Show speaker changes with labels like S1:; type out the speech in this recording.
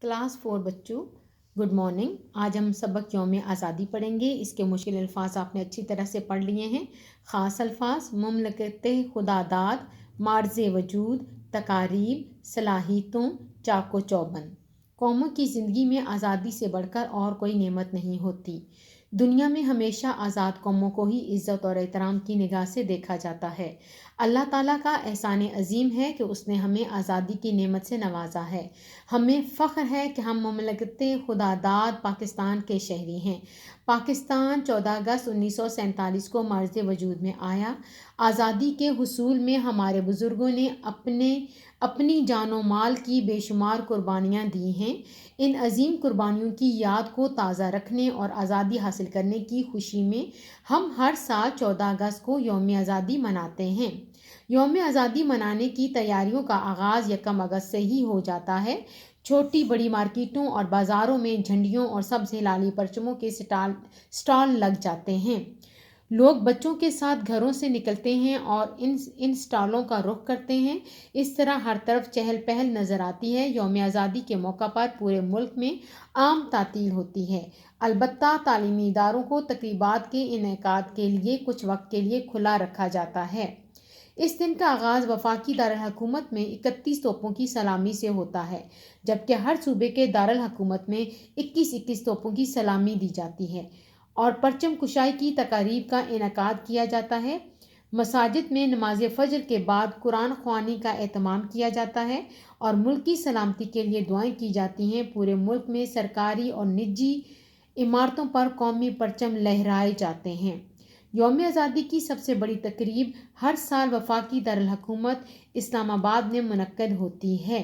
S1: Class 4 बच्चों, good morning. आज हम सबक यौम आज़ादी पढ़ेंगे। इसके मुश्किल अल्फाज आपने अच्छी तरह से पढ़ लिए हैं। ख़ास अल्फाज: मुमलकत खुदादाद, मार्ज़ वजूद, तकारीब, सलाहियतों, चाको चौबंद। कौमों की ज़िंदगी में आज़ादी से बढ़कर और कोई नेमत नहीं होती। दुनिया में हमेशा आज़ाद कौमों को ही इज़्ज़त और एहतराम की निगाह से देखा जाता है। अल्लाह ताला का एहसान अजीम है कि उसने हमें आज़ादी की नेमत से नवाजा है। हमें फ़ख्र है कि हम मुमलकत खुदादाद पाकिस्तान के शहरी हैं। पाकिस्तान 14 अगस्त 1947 को मर्ज़ वजूद में आया। आज़ादी के हुसूल में हमारे बुज़ुर्गों ने अपनी जानो माल की बेशुमार कुर्बानियाँ दी हैं। इन अजीम कुर्बानियों की याद को ताज़ा रखने और आज़ादी हासिल करने की खुशी में हम हर साल 14 अगस्त को यौम आज़ादी मनाते हैं। यौम आज़ादी मनाने की तैयारियों का आगाज़ 1 अगस्त से ही हो जाता है। छोटी बड़ी मार्केटों और बाज़ारों में झंडियों और सब्ज़ लाली परचमों के स्टॉल लग जाते हैं। लोग बच्चों के साथ घरों से निकलते हैं और इन स्टॉलों का रुख करते हैं। इस तरह हर तरफ चहल पहल नज़र आती है। यौम आज़ादी के मौका पर पूरे मुल्क में आम तातील होती है। अलबत्ता तालीमी इदारों को तकरीबात के इनेकाद के लिए कुछ वक्त के लिए खुला रखा जाता है। इस दिन का आगाज़ वफाकी दारुल हुकूमत में 31 तोपों की सलामी से होता है, जबकि हर सूबे के दारुल हुकूमत में 21-21 तोपों की सलामी दी जाती है और परचम कुशाई की तकारीब का इनेकाद किया जाता है। मसाजिद में नमाज फ़ज्र के बाद कुरान ख्वानी का एहतमाम किया जाता है और मुल्क की सलामती के लिए दुआएं की जाती हैं। पूरे मुल्क में सरकारी और निजी इमारतों पर कौमी परचम लहराए जाते हैं। यौम आज़ादी की सबसे बड़ी तकरीब हर साल वफाकी दारुल हुकूमत इस्लामाबाद में मुनक्कद होती है।